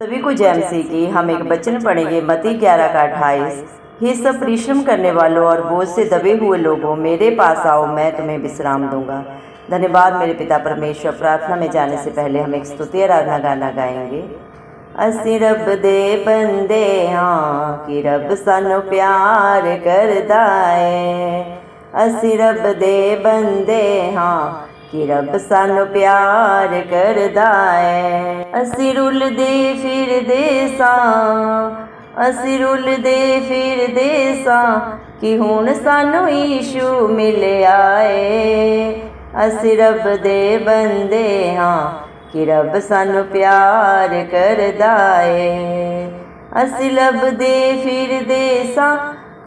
सभी को जय मसीह की। हम एक वचन पढ़ेंगे मत्ती 11 का 28। हे सब परिश्रम करने वालों और बोझ से दबे हुए लोगों, मेरे पास आओ, मैं तुम्हें विश्राम दूंगा। धन्यवाद मेरे पिता परमेश्वर। प्रार्थना में जाने से पहले हम एक स्तुति आराधना गाना गाएंगे। असी रब दे बंदे हाँ कि रब सानू प्यार करदा है। असी रब दे बंदे हाँ कि रब सानू प्यार करदा है। असी रुलदे फिरदे सां, असी रुलदे फिरदे सां कि हुण सानू यीशु मिलिया है। असी रब दे बंदे हाँ कि रब सानू प्यार करदा है। असी लभदे फिरदे सां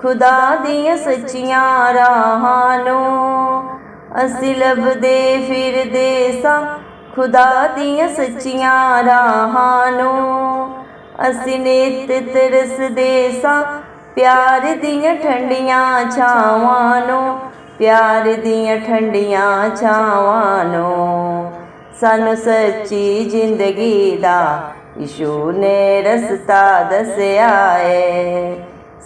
खुदा दियां सच्चियां राहां नूं। असी लभदे फिरदे सां खुदा दियां सच्चियां राहां नूं। असी नित तरसदे सां प्यार दियां ठंडियां छावां नूं, प्यार दियां ठंडियां छावां नूं। सानू सच्ची जिंदगी दा यीशु ने रस्ता दस्या है।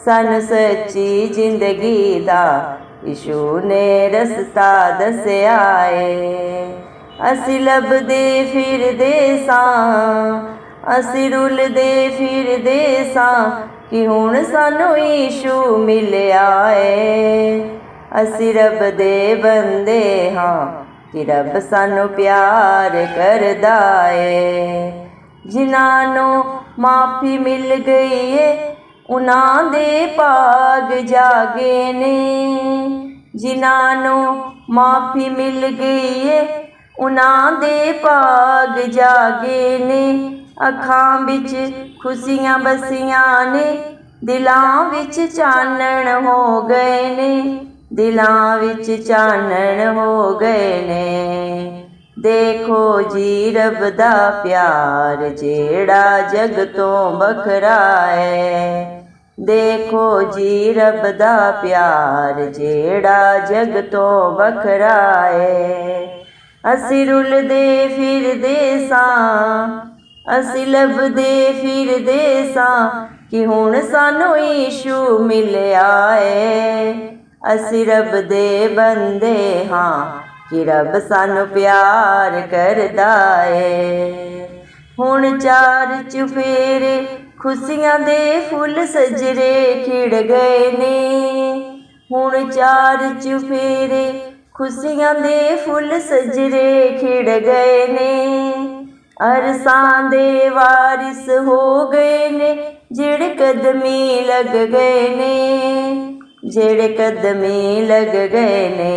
सानू सच्ची जिंदगी दा यीशु ने रस्ता दस्या है। असी लभदे फिरदे सां, असी रुलदे फिरदे सां कि हुण सानू यीशु मिलिया है। असी रब दे बंदे हाँ कि रब सानू प्यार करदा है। जिन्हां नूं माफ़ी मिल गई है उन्हां दे भाग जागे ने। जिन्हां नूं माफ़ी मिल गई है उन्हां दे भाग जागे ने। अखां विच खुशियां बसियां ने, दिलां विच चानण हो गए ने, दिलां विच चानण हो गए ने। देखो जी रब दा प्यार जेड़ा जग तो बखरा है। देखो जी रब दा प्यार जेड़ा जग तो बखरा है। असी रुलदे फिरदे सां, असी लभदे फिरदे सां कि हुण सानू यीशु मिलिया है। असी रब दे बंदे हाँ कि रब सानू प्यार करदा है। हुण चार चुफेरे खुशियां दे फुल सजरे खिड़ गए ने। हुण चार चुफेरे खुशियां दे फुल सजरे खिड़ गए ने। अरसां दे वारिस हो गए ने जेड़े कदमी लग गए ने, जेड़े कदमी लग गए ने।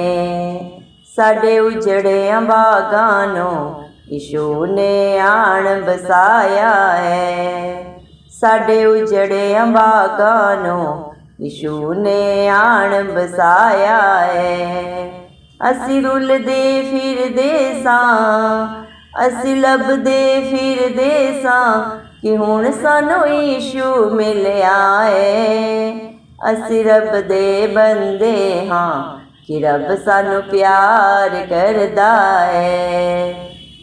साडे उजड़ियां बागां नूं यीशु ने आण बसाया है। साडे उजड़ियां बागां नूं यीशु ने आण बसाया है। असी रुलदे फिरदे सां, असी लभदे फिरदे सां कि हुण सानू यीशु मिलिया है। असी रब दे बंदे हाँ कि रब सानू प्यार करदा है।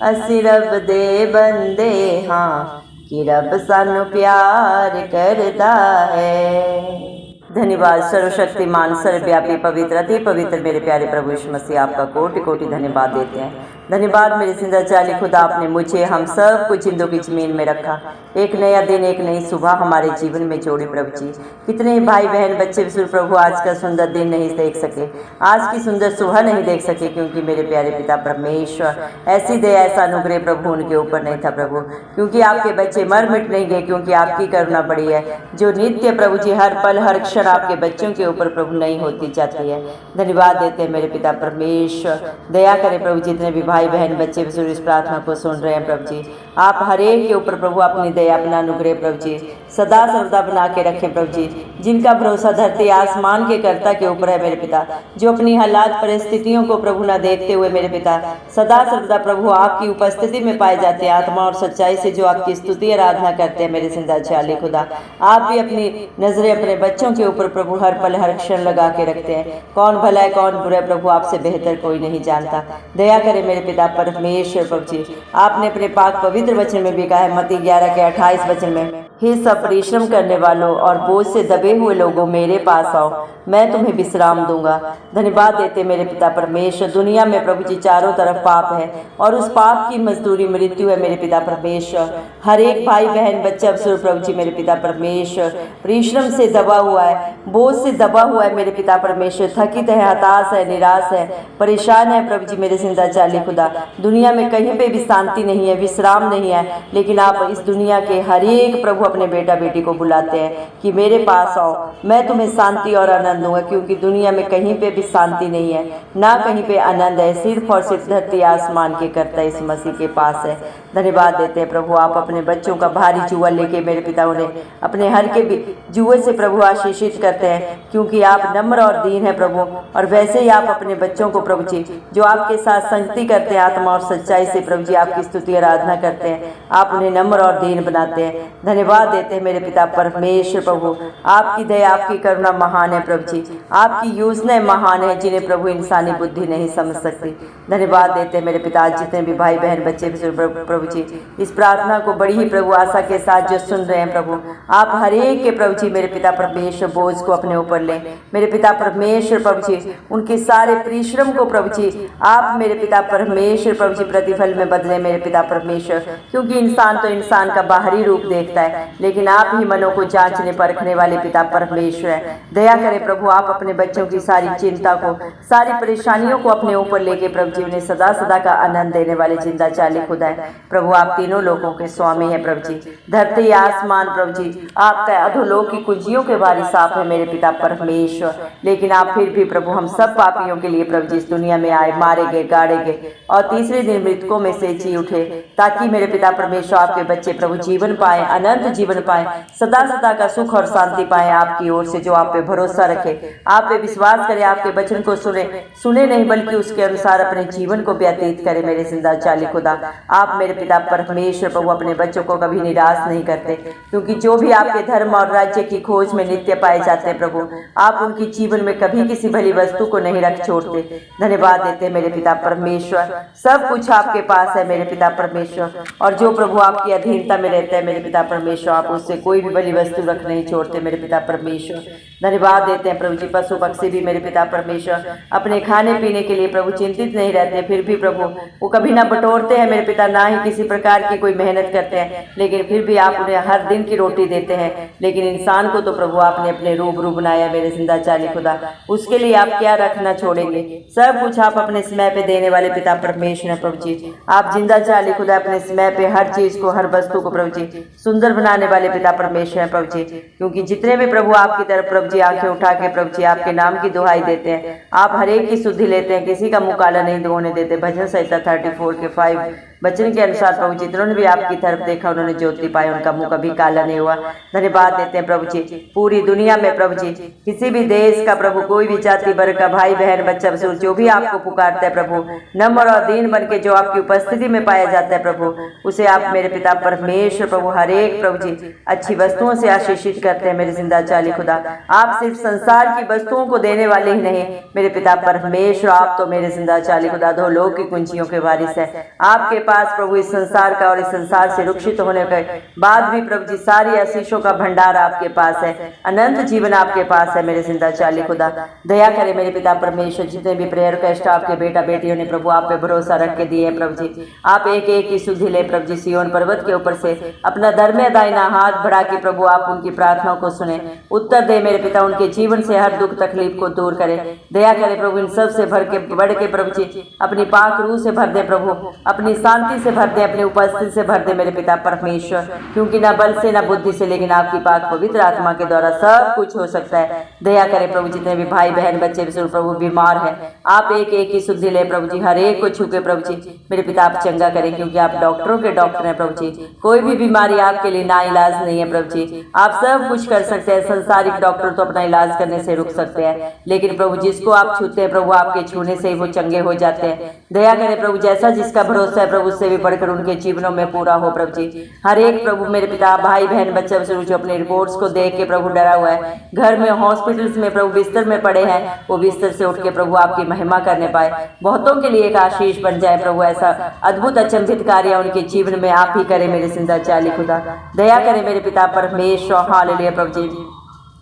असी रब दे बंदे हाँ कि रब सानू प्यार करदा है। धन्यवाद सर्वशक्तिमान सर्वव्यापी पवित्र अति पवित्र मेरे प्यारे प्रभु यीशु मसीह, आपका कोटि कोटि धन्यवाद देते हैं। धन्यवाद मेरे जिंदाचाली खुदा, आपने मुझे हम सब कुछ जिंदों की जमीन में रखा। एक नया दिन, एक नई सुबह हमारे जीवन में जोड़ी प्रभु जी। कितने ही भाई बहन बच्चे विशुद्ध प्रभु आज का सुंदर दिन नहीं देख सके, आज की सुंदर सुबह नहीं देख सके, क्योंकि मेरे प्यारे पिता परमेश्वर ऐसी दया ऐसा अनुग्रह प्रभु उनके ऊपर नहीं था प्रभु, क्योंकि आपके बच्चे मर मिट नहीं गए, क्योंकि आपकी करुणा बड़ी है जो नित्य प्रभु जी हर पल हर क्षण आपके बच्चों के ऊपर प्रभु नहीं होती जाती है। धन्यवाद देते हैं मेरे पिता परमेश्वर। दया करें प्रभु, जितने भी भाई बहन बच्चे विशुद्ध इस प्रार्थना को सुन रहे हैं प्रभु जी, आप हर एक के ऊपर प्रभु अपनी दया अपना अनुग्रह प्रभु जी सदा सर्वदा बना के रखें प्रभु जी। जिनका भरोसा धरती आसमान के कर्ता के ऊपर है मेरे पिता, जो अपनी हालात परिस्थितियों को प्रभु न देखते हुए मेरे पिता सदा सर्वदा प्रभु आपकी उपस्थिति में पाए जाते हैं, आत्मा और सच्चाई से जो आपकी स्तुति आराधना करते हैं मेरे जिंदाचाली खुदा। आप भी अपनी नजरें अपने बच्चों के ऊपर प्रभु हर पल हर क्षण लगा के रखते हैं। कौन भला है कौन बुरा है प्रभु, आपसे बेहतर कोई नहीं जानता। दया करे मेरे पिता परमेश्वर प्रभु जी, आपने अपने पाक पवित्र वचन में भी कहा है, मत्ती 11 के 28 वचन में, हे सब परिश्रम करने वालों और बोझ से दबे हुए लोगों मेरे पास आओ, मैं तुम्हें विश्राम दूंगा। धन्यवाद देते मेरे पिता परमेश्वर। दुनिया में प्रभु जी चारों तरफ पाप है और उस पाप की मजदूरी मृत्यु है मेरे पिता परमेश्वर। हर एक भाई बहन बच्चा अवसर प्रभु जी मेरे पिता परमेश्वर परिश्रम से दबा हुआ है, बोझ से दबा हुआ है मेरे पिता परमेश्वर, थकित है, हताश है, निराश है, परेशान है प्रभु जी मेरे जिंदा चाली खुदा। दुनिया में कहीं पे भी शांति नहीं है, विश्राम नहीं है, लेकिन आप इस दुनिया के हर एक प्रभु अपने बेटा बेटी को बुलाते हैं कि मेरे पास आओ, मैं तुम्हें शांति और आनंद दूंगा, क्योंकि दुनिया में कहीं पे भी शांति नहीं है, ना कहीं पे आनंद है, सिर्फ और सिर्फ धरती आसमान के करता इस मसीह के पास है। धन्यवाद देते हैं प्रभु, आप अपने बच्चों का भारी जुआ लेके मेरे पिता उन्हें अपने हर के भी जुए से प्रभु आशीषित करते हैं, क्योंकि आप नम्र और दीन है प्रभु। और वैसे ही आप अपने बच्चों को प्रभु जी जो आपके साथ संगति करते हैं आत्मा और सच्चाई से प्रभु जी आपकी स्तुति आराधना करते हैं, आप उन्हें नम्र और दीन बनाते हैं। धन्यवाद देते हैं मेरे पिता परमेश्वर प्रभु, आपकी दया आपकी करुणा महान है प्रभु जी, आपकी योजनाएं महान है जिन्हें प्रभु इंसानी बुद्धि नहीं समझ सकती। धन्यवाद देते हैं मेरे पिता, जितने भी भाई बहन बच्चे प्रभु जी इस प्रार्थना को बड़ी ही प्रभु आशा के साथ जो सुन रहे हैं प्रभु, आप हर एक के प्रभु जी मेरे पिता परमेश्वर बोझ को अपने ऊपर लें मेरे पिता परमेश्वर प्रभु जी, उनके सारे परिश्रम को प्रभु जी आप मेरे पिता परमेश्वर प्रभु जी प्रतिफल में बदले मेरे पिता परमेश्वर, क्योंकि इंसान तो इंसान का बाहरी रूप देखता है, लेकिन आप ही मनों को जांचने परखने वाले पिता परमेश्वर है। दया करें प्रभु, आप अपने बच्चों की सारी चिंता को सारी परेशानियों को अपने ऊपर लेके प्रभु जी उन्हें सदा सदा का आनंद देने वाले जिंदा चाली खुदा है प्रभु। आप तीनों लोगों के स्वामी है प्रभु जी, धरती आसमान प्रभु जी आपका अधोलोक की कुंजियों के बारी साफ है मेरे पिता परमेश्वर, लेकिन आप फिर भी प्रभु हम सब पापियों के लिए प्रभु जी इस दुनिया में आए, मारे गए, गाड़े गए और तीसरे दिन मृतकों में से जी उठे, ताकि मेरे पिता परमेश्वर आपके बच्चे प्रभु जीवन पाए, अनंत जीवन पाए, सदा सदा का सुख और शांति पाए आपकी ओर से। जो आप पे भरोसा रखे, आप पे विश्वास करे, आपके वचन को सुने नहीं बल्कि उसके अनुसार अपने जीवन को व्यतीत करे मेरे जिंदा चाली खुदा। आप मेरे पिता परमेश्वर प्रभु अपने बच्चों को कभी निराश नहीं करते, क्योंकि जो भी आपके धर्म और राज्य की खोज में नित्य पाए जाते हैं प्रभु, आप उनकी जीवन में कभी किसी भली वस्तु को नहीं रख छोड़ते। धन्यवाद देते हैं मेरे पिता परमेश्वर, सब कुछ आपके पास है मेरे पिता परमेश्वर, और जो प्रभु आपकी अधीनता में रहते हैं मेरे पिता परमेश्वर, आप उससे कोई भी भली वस्तु रख नहीं छोड़ते मेरे पिता परमेश्वर। धन्यवाद देते हैं प्रभु जी, पशु पक्षी भी मेरे पिता परमेश्वर अपने खाने पीने के लिए प्रभु चिंतित नहीं रहते, फिर भी प्रभु वो कभी ना बटोरते हैं मेरे पिता, ना ही किसी प्रकार की कोई मेहनत करते हैं, लेकिन फिर भी आप उन्हें हर दिन की रोटी देते हैं। लेकिन इंसान को तो प्रभु आपने अपने रूबरू बनाया मेरे जिंदा चाली खुदा, उसके लिए आप क्या रखना छोड़ेंगे? सब कुछ आप अपने समय पे देने वाले पिता परमेश्वर है प्रभु जी। आप जिंदा चाली खुदा अपने समय पे हर चीज को, हर वस्तु को प्रभु जी सुंदर बनाने वाले पिता परमेश्वर है प्रभु जी, क्योंकि जितने भी प्रभु आपकी तरफ प्रभु जी आंखें उठा के प्रभु जी आपके नाम की दुहाई देते हैं, आप हर एक की शुद्धि लेते हैं, किसी का मुंह काला नहीं होने देते। भजन संहिता 34 के 5 वचन के अनुसार प्रभु जी जिन्होंने भी आपकी तरफ देखा उन्होंने ज्योति पाई, उनका मुंह कभी काला नहीं हुआ। धन्यवाद देते हैं प्रभु जी, पूरी दुनिया में प्रभु जी किसी भी देश का प्रभु, कोई भी जाति वर्ग का भाई बहन बच्चा बसूर जो भी आपको पुकारता है प्रभु, नम्र और दीन बन के जो आपकी उपस्थिति में पाया जाता है प्रभु, उसे आप मेरे पिता परमेश्वर प्रभु हर एक प्रभु जी अच्छी वस्तुओं से आशीषित करते हैं मेरे जिंदा चाली खुदा। आप सिर्फ संसार की वस्तुओं को देने वाले ही नहीं मेरे पिता परमेश्वर, आप तो मेरे जिंदा चाली खुदा दो लोग की कुंजियों के वारिस है। आपके पास प्रभु इस संसार का और इस संसार से रुक्षित होने के बाद भी प्रभु जी सारी आशीषों का भंडार आपके पास है, अनंत जीवन आपके पास है मेरे जिंदा चाली खुदा। दया करे मेरे पिता परमेश्वर, जितने भी प्रेयर कष्ट आपके बेटा बेटियों ने प्रभु आप पे भरोसा रख के दिए प्रभु जी, आप एक एक की शुद्धि ले प्रभु जी, सिय्योन पर्वत के ऊपर से अपना धर्म दाहिना हाथ बढ़ा के प्रभु आप उनकी प्रार्थनाओं को सुने, उत्तर दे मेरे पिता, उनके जीवन से हर दुख तकलीफ को दूर करे। दया करे प्रभु, इन सब से भर के बढ़ के प्रभु जी अपनी पाक रूह से भर दे प्रभु, अपनी शांति से भर दे, अपनी उपस्थिति से भर दे मेरे पिता परमेश्वर, क्योंकि ना बल से ना बुद्धि से लेकिन आपकी पाक पवित्र आत्मा के द्वारा सब कुछ हो सकता है। दया करे प्रभु, जितने भी भाई बहन बच्चे प्रभु बीमार है, आप एक एक की शुद्धि ले प्रभु जी, हर एक को छू के प्रभु जी मेरे पिता आप चंगा करें, क्योंकि आप डॉक्टरों के डॉक्टर हैं प्रभु जी। कोई भी बीमारी आपके लिए ना इलाज नहीं है प्रभु जी, आप सब कुछ कर सकते हैं। संसारिक डॉक्टर तो अपना इलाज करने से रुक सकते हैं, लेकिन प्रभु जिसको आप छूते हैं प्रभु आपके छूने से ही वो चंगे हो जाते हैं। दया करे प्रभु, जैसा जिसका भरोसा है प्रभु उससे भी बढ़कर उनके जीवनों में पूरा हो प्रभु जी। हर एक प्रभु मेरे पिता भाई बहन बच्चे जो अपने रिपोर्ट्स को देख के प्रभु डरा हुआ है, घर में हॉस्पिटल्स में प्रभु बिस्तर में पड़े हैं, वो बिस्तर से उठ के प्रभु आपकी महिमा करने पाए, बहुतों के लिए एक आशीष बन जाए प्रभु। ऐसा अद्भुत अचंभित कार्य उनके जीवन में आप ही करें मेरे जिंदा चाली खुदा। दया करें मेरे पिता परमेश्वर। हालेलुया प्रभु जी।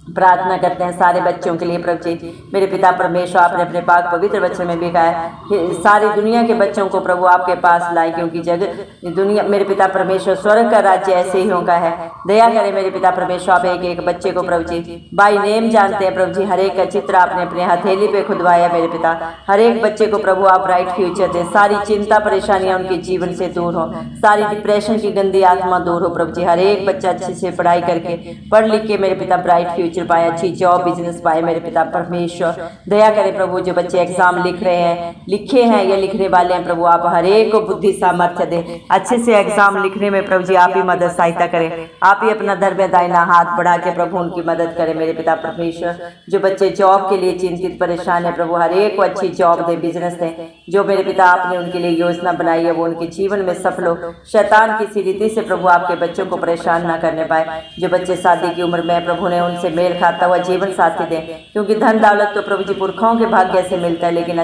प्रार्थना करते हैं सारे बच्चों के लिए प्रभु जी। मेरे पिता परमेश्वर आपने अपने पाक पवित्र वचन में भी कहा है सारी दुनिया के बच्चों को प्रभु आपके पास लाए, क्योंकि जगत दुनिया मेरे पिता परमेश्वर स्वर्ग का राज्य ऐसे ही होगा है। दया करें मेरे पिता परमेश्वर, आप एक एक बच्चे को प्रभु जी बाई नेम जानते हैं प्रभु जी। हर एक का चित्र आपने अपने हथेली पे खुदवाया मेरे पिता। हर एक बच्चे को प्रभु आप ब्राइट फ्यूचर दें, सारी चिंता परेशानियां उनके जीवन से दूर हो, सारी डिप्रेशन की गंदी आत्मा दूर हो प्रभु जी। हर एक बच्चा अच्छे से पढ़ाई करके पढ़ लिख के मेरे पिता ब्राइट फ्यूचर पाए, अच्छी जॉब बिजनेस पाए मेरे पिता परमेश्वर। दया करें प्रभु, जो बच्चे एग्जाम लिख रहे हैं, लिखे हैं या लिखने वाले हैं प्रभु, आप हर एक को बुद्धि सामर्थ्य दें, अच्छे से एग्जाम लिखने में प्रभु जी आप ही मदद सहायता करें। आप ही अपना दर में दाहिना हाथ बढ़ा के प्रभु उनकी मदद करें मेरे पिता परमेश्वर। जो बच्चे जॉब के लिए चिंतित परेशान है प्रभु, हर एक को अच्छी जॉब दे, बिजनेस दें, जो मेरे पिता आपने उनके लिए योजना बनाई है वो उनके जीवन में सफल हो। शैतान किसी रीति से प्रभु आपके बच्चों को परेशान ना करने पाए। जो बच्चे शादी की उम्र में प्रभु ने उनसे मेल खाता हुआ जीवन साथी दें, क्योंकि धन दौलत तो प्रभु जी पुरखाओं के भाग्य से मिलता है, लेकिन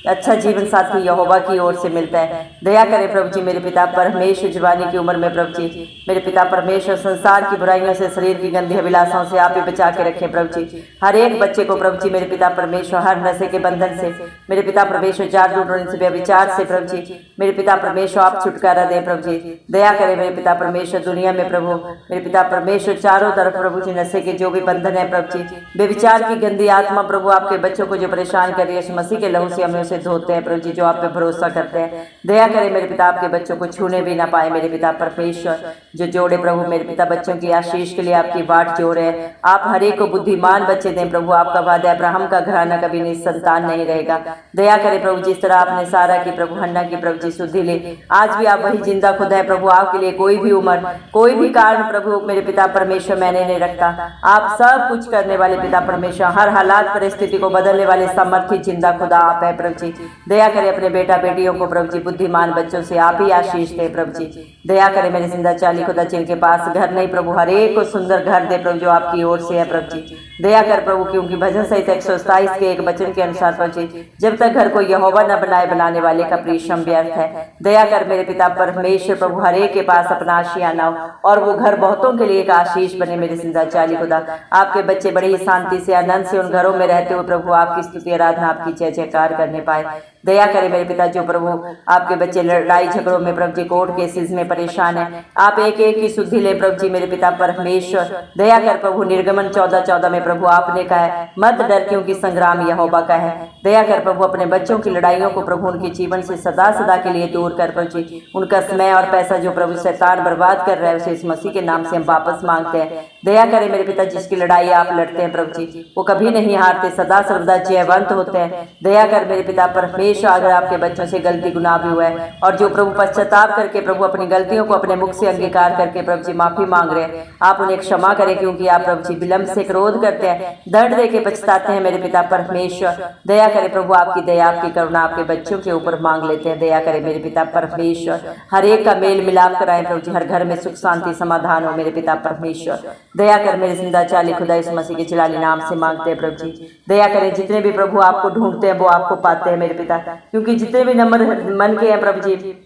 अच्छा जीवन साथी यहोवा की ओर से मिलता है। दया करें प्रभु जी मेरे पिता परमेश्वर, जवानी की उम्र में प्रभु जी मेरे पिता परमेश्वर संसार की बुराइयों से, शरीर की गंदी अभिलाषाओं से आप ही बचा के रखें प्रभु जी। हर एक बच्चे को प्रभु जी मेरे पिता परमेश्वर हर नशे के बंधन से मेरे पिता परमेश्वर, जादू टोने से, व्यभिचार से प्रभु जी मेरे पिता परमेश्वर आप छुटकारा दें प्रभु जी। दया करें मेरे पिता परमेश्वर, दुनिया में प्रभु मेरे पिता परमेश्वर चारों तरफ प्रभु जी नशे के जो भी बंधन है प्रभु जी, बेविचार की गंदी आत्मा प्रभु आपके बच्चों को जो परेशान कर रही है, यीशु मसीह के लहू से हमें उसे धोते हैं प्रभु जी, जो आप पे भरोसा करते हैं। दया करें मेरे पिता आपके बच्चों को छूने भी ना पाए मेरे पिता परमेश्वर। जो जोड़े प्रभु मेरे पिता बच्चों की आशीष के लिए आपकी बाट जोड़ है, आप हर एक को बुद्धिमान बच्चे दें प्रभु। आपका वादा अब्राहम का घराना कभी निसंतान नहीं रहेगा। दया करें प्रभु, जिस तरह आपने सारा की प्रभु हन्ना की प्रभु जी शुद्धि ली, आज भी आप वही जिंदा खुदा है प्रभु। आपके लिए कोई भी उम्र कोई भी कारण प्रभु मेरे पिता परमेश्वर मैंने नहीं रखता। आप सब कुछ करने वाले पिता परमेश्वर, हर हालात परिस्थिति को बदलने वाले समर्थी जिंदा खुदा आप है प्रभु जी। दया करें अपने बेटा बेटियों को प्रभु जी बुद्धिमान बच्चों से आप ही आशीष दे प्रभु जी। दया करें मेरे जिंदा चाली खुदा, जिनके पास घर नहीं प्रभु हर एक को सुंदर घर दे प्रभु, जो आपकी ओर से है प्रभु जी। दया कर प्रभु, क्योंकि भजन संहिता 127 के एक वचन के अनुसार प्रभु जी, जब तक घर को यहोवा न बनाए बनाने वाले का परिश्रम व्यर्थ है। दया कर मेरे पिता परमेश्वर प्रभु, हर एक के पास अपना आशियाना हो और वो घर बहुतों के लिए एक आशीष बने मेरे जिंदा चाली खुदा। आपके बच्चे बड़ी ही शांति से आनंद से उन घरों में रहते हुए प्रभु आपकी स्तुति आराधना आपकी जय जयकार करने पाए। दया करें मेरे पिता, जो प्रभु आपके बच्चे लड़ाई झगड़ों में प्रभु जी कोर्ट केसेस में परेशान है, आप एक एक की शुद्धि ले प्रभु जी मेरे पिता परमेश्वर। दया कर प्रभु, निर्गमन 14:14 में प्रभु आपने कहा है मत डर, क्योंकि संग्राम यहोवा का है। दया कर प्रभु, अपने बच्चों की लड़ाइयों को प्रभु उनके जीवन से सदा सदा के लिए दूर कर प्रभु जी। उनका समय और पैसा जो प्रभु शैतान बर्बाद कर रहा है, उसे इस मसीह के नाम से हम वापस मांगते हैं। दया करें मेरे पिता, जिसकी लड़ाई आप लड़ते हैं प्रभु जी, वो कभी नहीं हारते, सदा सर्वदा जयवंत होते हैं। दया कर मेरे पिता परमेश्वर, अगर आपके बच्चों से गलती गुनाह भी हुआ है और जो प्रभु पश्चाताप करके प्रभु अपनी गलतियों को अपने मुख से अंगीकार करके प्रभु जी माफी मांग रहे हैं, आप उन्हें क्षमा करें, क्योंकि आप प्रभु जी विलंब से क्रोध करते हैं, दंड दे के पछताते हैं मेरे पिता परमेश्वर। दया करें प्रभु, आपकी दया आपकी करुणा आपके बच्चों के ऊपर मांग लेते हैं। दया करें मेरे पिता परमेश्वर, हर एक का मेल मिलाप कराएं प्रभु जी, हर घर में सुख शांति समाधान हो मेरे पिता परमेश्वर। दया कर मेरे जिंदा चाली खुदा, इस मसीह के जलाली नाम से मांगते हैं प्रभु जी। दया करें, जितने भी प्रभु आपको ढूंढते हैं वो आपको पाते हैं मेरे पिता, क्योंकि जितने भी नंबर मन के हैं प्रभु जी,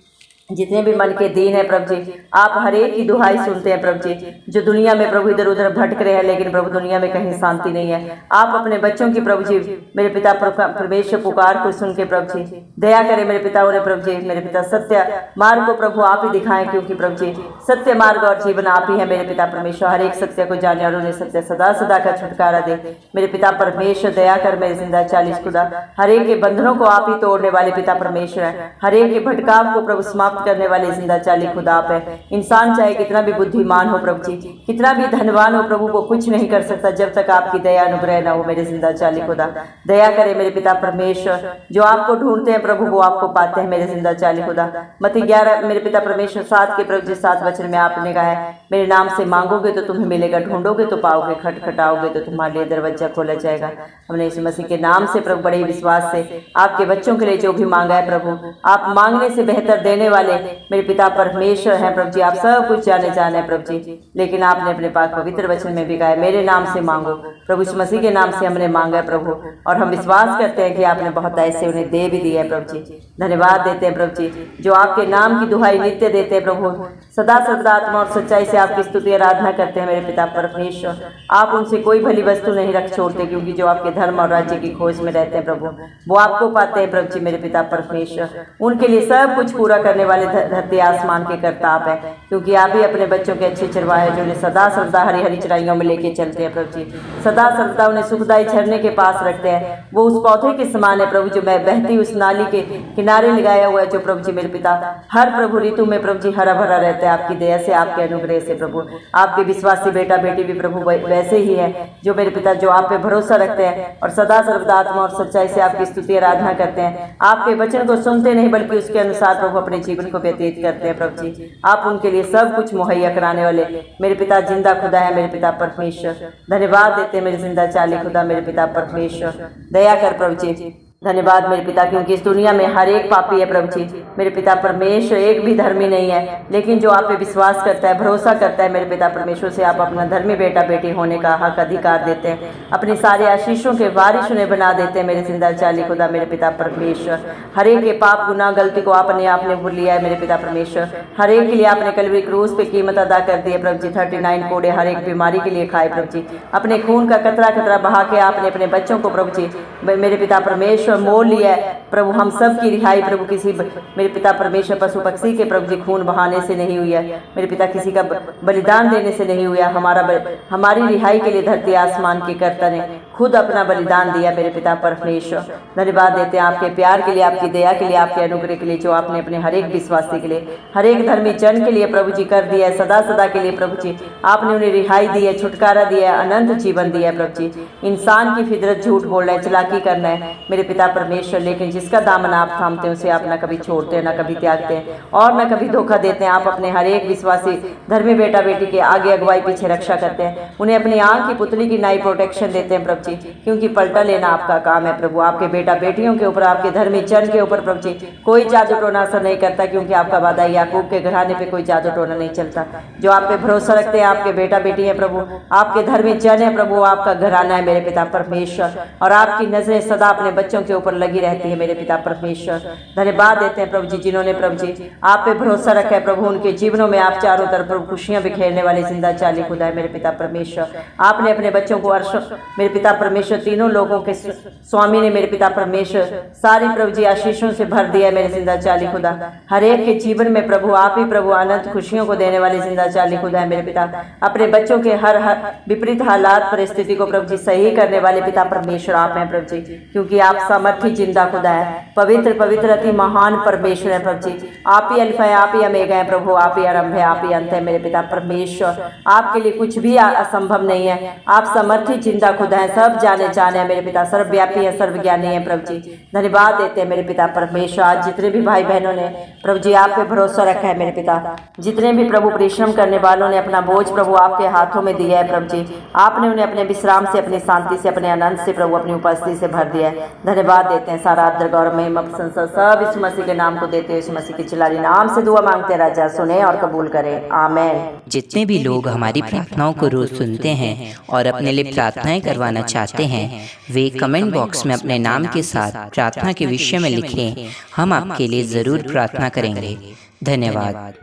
जितने भी मन के दीन है प्रभु जी, आप हर एक की दुहाई सुनते हैं प्रभु जी। जो दुनिया में प्रभु इधर उधर भटक रहे हैं, लेकिन प्रभु दुनिया में कहीं शांति नहीं है, आप अपने बच्चों की प्रभु जी मेरे पिता परमेश्वर पुकार को सुन के प्रभु जी दया करें मेरे पिता, उन्हें प्रभु जी मेरे पिता सत्य मार्ग को प्रभु आप ही दिखाएं, क्योंकि प्रभु जी सत्य मार्ग और जीवन आप ही है मेरे पिता परमेश्वर। हर एक सत्य को जाने और उन्हें सत्य सदा सदा का छुटकारा दे मेरे पिता परमेश्वर। दया कर मेरे जिंदा चालीस खुदा, हर एक के बंधनों को आप ही तोड़ने वाले पिता परमेश्वर है, हर एक के भटकाव को प्रभु समाप्त करने वाले जिंदा चाली खुदा आप है। इंसान चाहे कितना भी बुद्धिमान हो प्रभु जी, कितना भी धनवान हो प्रभु, वो कुछ नहीं कर सकता जब तक आपकी दया अनुग्रह न हो मेरे जिंदा चाली खुदा। दया करे मेरे पिता परमेश्वर, जो आपको ढूंढते हैं प्रभु वो आपको पाते हैं मेरे जिंदा चाली खुदा। मत्ती 11 मेरे पिता परमेश्वर 7 के प्रभु जी 7 वचन में आपने कहा है, मेरे नाम से मांगोगे तो तुम्हें मिलेगा, ढूंढोगे तो पाओगे, खटखटाओगे तो तुम्हारे लिए दरवाजा खोला जाएगा। हमने इस मसीह के नाम से प्रभु बड़े विश्वास से आपके बच्चों के लिए जो भी मांगा है प्रभु, आप मांगने से बेहतर देने वाले वाले मेरे पिता परमेश्वर हैं प्रभु जी। आप सब कुछ जाने जाने प्रभु जी, लेकिन आपने अपने पाक पवित्र वचन में भी कहा है मेरे नाम से मांगो। प्रभु यीशु मसीह के नाम से हमने मांगा है प्रभु, और हम विश्वास करते हैं कि आपने बहुत ऐसे उन्हें दे भी दिया है प्रभु जी। धन्यवाद देते हैं प्रभु जी, जो आपके नाम की दुहाई नित्य देते हैं प्रभु, सदा सर्वदा आत्मा और सच्चाई से आपकी स्तुति आराधना करते हैं मेरे पिता परमेश्वर। आप उनसे कोई भली वस्तु नहीं रख छोड़ते, क्योंकि जो आपके धर्म और राज्य की खोज में रहते हैं प्रभु, वो आपको पाते हैं प्रभु जी मेरे पिता परमेश्वर। उनके लिए सब कुछ पूरा करने वाले धरती आसमान के करताप है, क्योंकि आप ही अपने बच्चों के अच्छे चरवाहे जो उन्हें सदा सर्वदा हरी हरी चराइयों में लेके चलते हैं प्रभु जी। सदा सर्वदा उन्हें सुखदायी झरने के पास रखते हैं। वो उस पौधे के समान है प्रभु, जो मैं बहती उस नाली के किनारे लगाया हुआ है, जो प्रभु जी मेरे पिता हर प्रभु ऋतु में प्रभु जी हरा भरा रहता है आपकी दया से, आपके अनुग्रह से प्रभु। आपके विश्वासी बेटा बेटी भी प्रभु वैसे ही है, जो मेरे पिता जो आप पे भरोसा रखते हैं और सदा सर्वदा आत्मा और सच्चाई से आपकी स्तुति आराधना करते हैं। आपके वचन को सुनते नहीं बल्कि उसके अनुसार प्रभु अपने जीवन को व्यतीत करते हैं प्रभु जी। आप उनके लिए सब कुछ मुहैया कराने वाले मेरे पिता जिंदा खुदा है मेरे पिता परमेश्वर। धन्यवाद देते हैं मेरे जिंदा चाली खुदा मेरे पिता परमेश्वर। दया कर प्रभु जी। धन्यवाद मेरे पिता, क्योंकि इस दुनिया में हर एक पापी है प्रभु जी मेरे पिता परमेश्वर, एक भी धर्मी नहीं है, लेकिन जो आप पे विश्वास करता है भरोसा करता है मेरे पिता परमेश्वर से आप अपना धर्मी बेटा बेटी होने का हक अधिकार देते हैं। अपनी सारे आशीषों के वारिश उन्हें बना देते हैं मेरे जिंदा चाली खुदा मेरे पिता परमेश्वर। हर एक के पाप गुनाह गलती को आपने भूल लिया है मेरे पिता परमेश्वर। हर एक के लिए आपने कलवरी क्रूस पे कीमत अदा कर दी है प्रभु जी। 39 कोड़े हर एक बीमारी के लिए खाए प्रभु जी। अपने खून का कतरा कतरा बहा के आपने अपने बच्चों को प्रभु जी मेरे पिता परमेश्वर मोल लिया है प्रभु। हम सब की रिहाई प्रभु किसी मेरे पिता परमेश्वर पशु पक्षी के प्रभु जी खून बहाने से नहीं हुई है मेरे पिता, किसी का बलिदान देने से नहीं हुआ। हमारी रिहाई के लिए धरती आसमान के कर्ता ने खुद अपना बलिदान दिया मेरे पिता परमेश्वर। धन्यवाद देते हैं आपके प्यार के लिए, आपकी दया के लिए, आपके अनुग्रह के लिए, जो आपने अपने हर एक विश्वासी के लिए हर एक धर्मी जन के लिए प्रभु जी कर दिया है। सदा सदा के लिए प्रभु जी आपने उन्हें रिहाई दी है, छुटकारा दिया है, अनंत जीवन दिया है प्रभु जी। इंसान की फितरत झूठ बोलना है, चलाकी करना है मेरे पिता परमेश्वर, लेकिन जिसका दामन आप थामते हैं उसे आप न कभी छोड़ते हैं, न कभी त्यागते हैं और न कभी धोखा देते हैं। आप अपने हर एक विश्वासी धर्मी बेटा बेटी के आगे अगुवाई पीछे रक्षा करते हैं, उन्हें अपनी आंख की पुतली की नाई प्रोटेक्शन देते हैं प्रभु जी, क्योंकि पलटा लेना आपका काम है प्रभु। आपके बेटा बेटियों के ऊपर, आपके धर्मी जन के ऊपर प्रभु जी कोई जादू टोना असर नहीं करता, क्योंकि आपका वादा याकूब के घराने पे कोई जादू टोना नहीं चलता। जो आप पे भरोसा रखते हैं आपके बेटा बेटी है प्रभु, आपके धर्मी जन है प्रभु, आपका घराना है मेरे पिता परमेश्वर, और आपकी नजरें सदा अपने बच्चों के ऊपर लगी रहती है मेरे पिता परमेश्वर। धन्यवाद देते हैं प्रभु जी, जिन्होंने प्रभु जी आप पे भरोसा रखा है प्रभु, उनके जीवनों में आप चारों तरफ प्रभु खुशियां बिखेरने वाले जिंदा चाली खुदा है मेरे पिता परमेश्वर। आपने अपने बच्चों को अर्श मेरे पिता परमेश्वर तीनों लोगों के स्वामी ने मेरे पिता परमेश्वर सारी प्रभु जी आशीषों से भर दिया है मेरे जिंदा चाली खुदा। हर एक के जीवन में प्रभु आप ही प्रभु अनंत खुशियों को देने वाले जिंदा चाली खुदा है मेरे पिता। अपने बच्चों के हर विपरीत हालात परिस्थिति को प्रभु जी सही करने वाले पिता परमेश्वर आप हैं प्रभु जी, क्योंकि आप सामर्थी जिंदा खुदा है, पवित्र पवित्र अति महान परमेश्वर है प्रभु जी। आप ही अल्फा है, आप ही ओमेगा है प्रभु, आप ही आरंभ है, आप ही अंत है मेरे पिता परमेश्वर। आपके लिए कुछ भी असंभव नहीं है। आप सामर्थी जिंदा खुदा है, सब जाने जाने हैं मेरे पिता, सर्वव्यापी है, सर्वज्ञानी है प्रभु जी। धन्यवाद देते हैं मेरे पिता परमेश्वर। आज जितने भी भाई बहनों ने प्रभु जी आप पे भरोसा रखा है मेरे पिता, जितने भी प्रभु परिश्रम करने वालों ने अपना बोझ प्रभु आपके हाथों में दिया है प्रभु जी, आपने उन्हें अपने विश्राम से, अपनी शांति से, अपने आनंद से प्रभु अपनी उपस्थिति से भर दिया है। धन्यवाद देते हैं। सारा आदर गौरव महिमा प्रशंसा सब इस मसीह के नाम को देते हैं। इस मसीह के चिल्लाने नाम से दुआ मांगते हैं, राजा सुने और कबूल करें, आमेन। जितने भी लोग हमारी प्रार्थनाओं को रोज सुनते हैं और अपने लिए प्रार्थनाएं करवाना चाहते हैं, वे कमेंट बॉक्स में अपने नाम के साथ प्रार्थना के विषय में लिखें। हम आपके लिए जरूर प्रार्थना करेंगे। धन्यवाद।